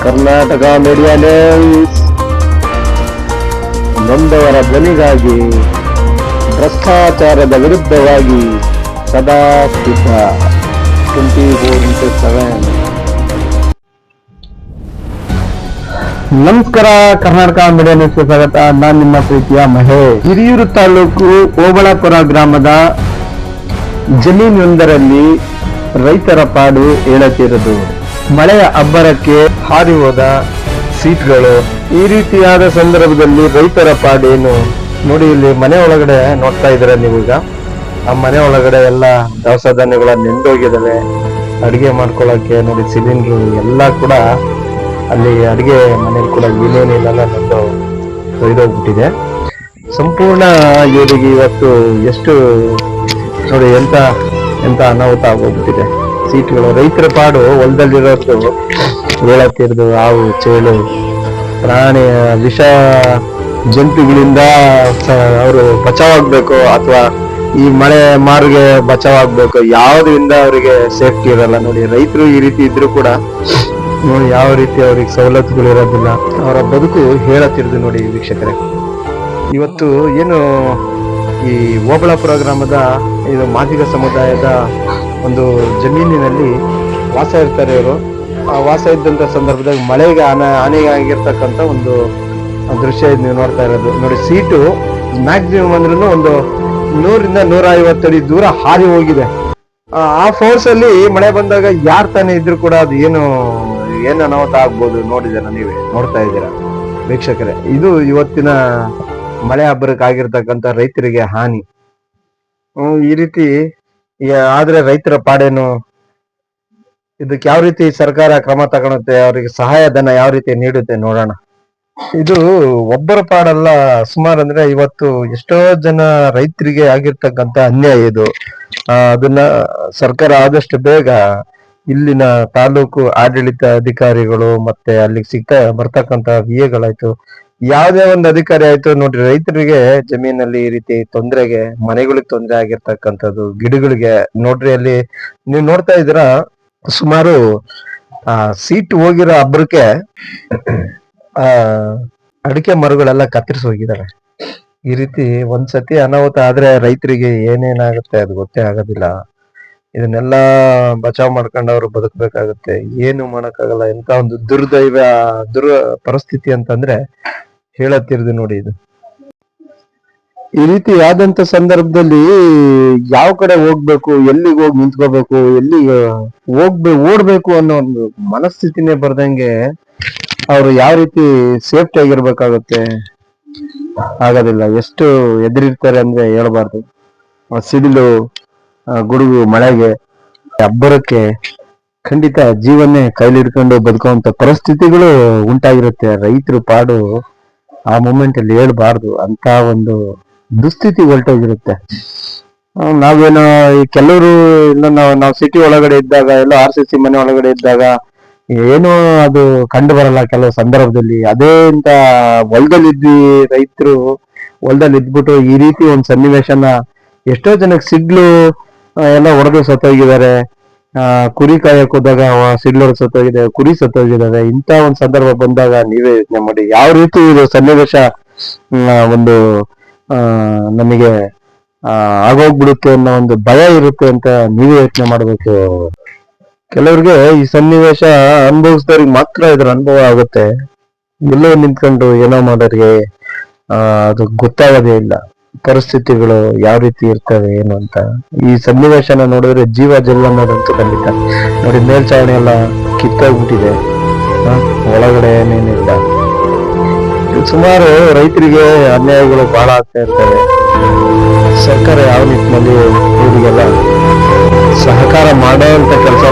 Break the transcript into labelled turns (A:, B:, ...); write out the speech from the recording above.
A: Karnataka media news ನೊಂದವರ ಧ್ವನಿಗಾಗಿ ಭ್ರಷ್ಟಾಚಾರದ ವಿರುದ್ಧವಾಗಿ ಸದಾ ಸಿದ್ಧ 24x7. ನಮಸ್ಕಾರ, ಕರ್ನಾಟಕ ಮೀಡಿಯಾ ನ್ಯೂಸ್ಗೆ ಸ್ವಾಗತ. ನಾನು ನಿಮ್ಮ ಪ್ರೀತಿಯ ಮಹೇಶ್. ಹಿರಿಯೂರು ತಾಲೂಕು ಓಬಳಾಪುರ ಗ್ರಾಮದ ಜಮೀನೊಂದರಲ್ಲಿ ರೈತರ ಪಾಡು ಹೇಳತಿರದು. ಮಳೆಯ ಅಬ್ಬರಕ್ಕೆ ಹಾರಿ ಹೋದ ಸೀಟ್ಗಳು. ಈ ರೀತಿಯಾದ ಸಂದರ್ಭದಲ್ಲಿ ರೈತರ ಪಾಡೇನು ನೋಡಿ. ಇಲ್ಲಿ ಮನೆ ಒಳಗಡೆ ನೋಡ್ತಾ ಇದ್ದೀರಾ ನೀವೀಗ. ಆ ಮನೆ ಒಳಗಡೆ ಎಲ್ಲ ದವಸ ಧಾನ್ಯಗಳ ನೆಂದೋಗಿದ್ದಾವೆ. ಅಡಿಗೆ ಮಾಡ್ಕೊಳ್ಳೋಕೆ ನೋಡಿ ಸಿಲಿಂಡ್ರು ಎಲ್ಲ ಕೂಡ ಅಲ್ಲಿ ಅಡಿಗೆ ಮನೇಲಿ ಕೂಡ ಏನೇನಿಲ್ಲ ನೆಂದು ಒಯ್ದೋಗ್ಬಿಟ್ಟಿದೆ. ಸಂಪೂರ್ಣ ಇವರಿಗೆ ಇವತ್ತು ಎಷ್ಟು ನೋಡಿ ಎಂತ ಅನಾಹುತ ಆಗೋಗ್ಬಿಟ್ಟಿದೆ. ಸೀಟ್ಗಳು, ರೈತರ ಪಾಡು ಹೊಲದಲ್ಲಿರೋದು ಹೇಳತ್ತಿರೋದು. ಹಾವು, ಚೇಳು, ಪ್ರಾಣಿ, ವಿಷ ಜಂತುಗಳಿಂದ ಅವರು ಬಚಾವಾಗ್ಬೇಕು ಅಥವಾ ಈ ಮಳೆ ಮಾರಿಗೆ ಬಚಾವಾಗ್ಬೇಕು. ಯಾವುದರಿಂದ ಅವರಿಗೆ ಸೇಫ್ಟಿ ಇರಲ್ಲ ನೋಡಿ. ರೈತರು ಈ ರೀತಿ ಇದ್ರು ಕೂಡ ನೋಡಿ ಯಾವ ರೀತಿ ಅವ್ರಿಗೆ ಸವಲತ್ತುಗಳು ಇರೋದಿಲ್ಲ. ಅವರ ಬದುಕು ಹೇಳತ್ತಿರೋದು ನೋಡಿ ವೀಕ್ಷಕರೇ. ಇವತ್ತು ಏನು ಈ ಓಬಳಾಪುರ ಗ್ರಾಮದ ಇದು ಮಾದಿಗ ಸಮುದಾಯದ ಒಂದು ಜಮೀನಿನಲ್ಲಿ ವಾಸ ಇರ್ತಾರೆ ಇವರು. ಆ ವಾಸ ಇದ್ದಂತ ಸಂದರ್ಭದಾಗ ಮಳೆಗೆ ಹಾನಿಯಾಗಿರ್ತಕ್ಕಂಥ ಒಂದು ದೃಶ್ಯ ಇದು ನೀವು ನೋಡ್ತಾ ಇರೋದು ನೋಡಿ. ಸೀಟು ಮ್ಯಾಕ್ಸಿಮಮ್ ಅಂದ್ರೂ ಒಂದು 100ರಿಂದ 150 ಅಡಿ ದೂರ ಹಾರಿ ಹೋಗಿದೆ. ಆ ಫೋರ್ಸ್ ಅಲ್ಲಿ ಮಳೆ ಬಂದಾಗ ಯಾರು ತಾನೇ ಇದ್ರು ಕೂಡ ಅದು ಏನು ಅನಾಹುತ ಆಗ್ಬೋದು ನೋಡಿದಾರ, ನೀವೇ ನೋಡ್ತಾ ಇದ್ದೀರಾ ವೀಕ್ಷಕರೇ. ಇದು ಇವತ್ತಿನ ಮಳೆ ಹಬ್ಬರಕ್ಕೆ ಆಗಿರ್ತಕ್ಕಂಥ ರೈತರಿಗೆ ಹಾನಿ. ಈ ರೀತಿ ಆದ್ರೆ ರೈತರ ಪಾಡೇನು, ಇದಕ್ಕೆ ಯಾವ ರೀತಿ ಸರ್ಕಾರ ಕ್ರಮ ತಗೊಳುತ್ತೆ, ಅವರಿಗೆ ಸಹಾಯಧನ ಯಾವ ರೀತಿ ನೀಡುತ್ತೆ ನೋಡೋಣ. ಇದು ಒಬ್ಬರ ಪಾಡಲ್ಲ, ಸುಮಾರು ಅಂದ್ರೆ ಇವತ್ತು ಎಷ್ಟೋ ಜನ ರೈತರಿಗೆ ಆಗಿರ್ತಕ್ಕಂಥ ಅನ್ಯಾಯ ಇದು. ಅದನ್ನ ಸರ್ಕಾರ ಆದಷ್ಟು ಬೇಗ ಇಲ್ಲಿನ ತಾಲೂಕು ಆಡಳಿತ ಅಧಿಕಾರಿಗಳು ಮತ್ತೆ ಅಲ್ಲಿಗೆ ಬರ್ತಕ್ಕಂಥ ವಿಎಗಳಾಯ್ತು, ಯಾವುದೇ ಒಂದು ಅಧಿಕಾರಿ ಆಯ್ತು ನೋಡ್ರಿ, ರೈತರಿಗೆ ಜಮೀನಲ್ಲಿ ಈ ರೀತಿ ತೊಂದರೆಗೆ, ಮನೆಗಳಿಗೆ ತೊಂದರೆ ಆಗಿರ್ತಕ್ಕಂಥದ್ದು, ಗಿಡಗಳಿಗೆ ನೋಡ್ರಿ. ಅಲ್ಲಿ ನೀವು ನೋಡ್ತಾ ಇದ್ದೀರಾ, ಸುಮಾರು ಸೀಟ್ ಹೋಗಿರೋ ಹಬ್ಬರಕ್ಕೆ ಅಡಿಕೆ ಮರಗಳೆಲ್ಲ ಕತ್ತರಿಸಿ ಹೋಗಿದ್ದಾರೆ. ಈ ರೀತಿ ಒಂದ್ಸತಿ ಅನಾಹುತ ಆದ್ರೆ ರೈತರಿಗೆ ಏನೇನಾಗುತ್ತೆ ಅದು ಗೊತ್ತೇ ಆಗೋದಿಲ್ಲ. ಇದನ್ನೆಲ್ಲ ಬಚಾವ್ ಮಾಡ್ಕೊಂಡು ಅವ್ರು ಬದುಕಬೇಕಾಗುತ್ತೆ. ಏನು ಮಾಡಕ್ಕಾಗಲ್ಲ. ಎಂತ ಒಂದು ಪರಿಸ್ಥಿತಿ ಅಂತಂದ್ರೆ ಹೇಳತ್ತಿರೋದು ನೋಡಿ. ಇದು ಈ ರೀತಿ ಆದಂತ ಸಂದರ್ಭದಲ್ಲಿ ಯಾವ ಕಡೆ ಹೋಗ್ಬೇಕು, ಎಲ್ಲಿಗೆ ಹೋಗಿ ನಿಂತ್ಕೋಬೇಕು, ಎಲ್ಲಿಗೆ ಓಡ್ಬೇಕು ಅನ್ನೋ ಒಂದು ಮನಸ್ಥಿತಿನೇ ಬರ್ದಂಗೆ ಅವ್ರು ಯಾವ ರೀತಿ ಸೇಫ್ಟಿ ಆಗಿರ್ಬೇಕಾಗುತ್ತೆ ಆಗೋದಿಲ್ಲ. ಎಷ್ಟು ಎದುರಿರ್ತಾರೆ ಅಂದ್ರೆ ಹೇಳ್ಬಾರ್ದು. ಸಿಡಿಲು, ಗುಡುಗು, ಮಳೆಗೆ, ಅಬ್ಬರಕ್ಕೆ ಖಂಡಿತ ಜೀವನ್ನೇ ಕೈಲಿ ಹಿಡ್ಕೊಂಡು ಬದುಕುವಂತ ಪರಿಸ್ಥಿತಿಗಳು ಉಂಟಾಗಿರುತ್ತೆ. ರೈತರು ಪಾಡು ಆ ಮೂಮೆಂಟ್ ಅಲ್ಲಿ ಹೇಳ್ಬಾರ್ದು, ಅಂತ ಒಂದು ದುಸ್ಥಿತಿ ಹೊರಟೋಗಿರುತ್ತೆ. ನಾವೇನೋ ಕೆಲವರು ಇಲ್ಲ, ನಾವು ಸಿಟಿ ಒಳಗಡೆ ಇದ್ದಾಗ, ಎಲ್ಲ RCC ಮನೆ ಒಳಗಡೆ ಇದ್ದಾಗ ಏನೋ ಅದು ಕಂಡು ಬರಲ್ಲ ಕೆಲವು ಸಂದರ್ಭದಲ್ಲಿ. ಅದೇ ಅಂತ ಹೊಲದಲ್ಲಿದ್ವಿ, ರೈತರು ಹೊಲದಲ್ಲಿ ಇದ್ಬಿಟ್ಟು ಈ ರೀತಿ ಒಂದು ಸನ್ನಿವೇಶನ, ಎಷ್ಟೋ ಜನಕ್ಕೆ ಸಿಡ್ಲು ಎಲ್ಲ ಹೊಡೆದು ಸತ್ತೋಗಿದ್ದಾರೆ. ಕುರಿ ಕಾಯಕ್ ಹೋದಾಗ ಸಿಡ್ಲು ಹೊಡೆದು ಸತ್ತೋಗಿದೆ, ಕುರಿ ಸತ್ತೋಗಿದ್ದಾರೆ. ಇಂಥ ಒಂದು ಸಂದರ್ಭ ಬಂದಾಗ ನೀವೇ ಯೋಚನೆ ಮಾಡಿ ಯಾವ ರೀತಿ ಇದು ಸನ್ನಿವೇಶ ಒಂದು ನಮಗೆ ಆಗೋಗ್ಬಿಡುತ್ತೆ ಅನ್ನೋ ಒಂದು ಭಯ ಇರುತ್ತೆ ಅಂತ ನೀವೇ ಯೋಚನೆ ಮಾಡ್ಬೇಕು. ಕೆಲವ್ರಿಗೆ ಈ ಸನ್ನಿವೇಶ ಅನುಭವಿಸಿದವ್ರಿಗೆ ಮಾತ್ರ ಇದ್ರ ಅನುಭವ ಆಗುತ್ತೆ. ಎಲ್ಲೋ ನಿಂತ್ಕೊಂಡು ಏನೋ ಮಾಡೋರಿಗೆ ಅದು ಗೊತ್ತಾಗೋದೇ ಇಲ್ಲ ಪರಿಸ್ಥಿತಿಗಳು ಯಾವ ರೀತಿ ಇರ್ತವೆ ಏನು ಅಂತ. ಈ ಸನ್ನಿವೇಶನ ನೋಡಿದ್ರೆ ಜೀವ ಜಲ್ಲ ಅನ್ನೋದಂತೂ ಖಂಡಿತ ನೋಡಿ. ಮೇಲ್ಚಾವಣಿ ಎಲ್ಲ ಕಿತ್ತೋಗ್ಬಿಟ್ಟಿದೆ, ಒಳಗಡೆ ಏನೇನಿಲ್ಲ. ಸುಮಾರು ರೈತರಿಗೆ ಅನ್ಯಾಯಗಳು ಬಹಳ ಆಗ್ತಾ ಇರ್ತವೆ. ಸರ್ಕಾರ ಯಾವ ನಿಟ್ಟಿನಲ್ಲಿ ಇವರಿಗೆಲ್ಲ ಸಹಕಾರ ಮಾಡೋಂತ ಕೆಲಸ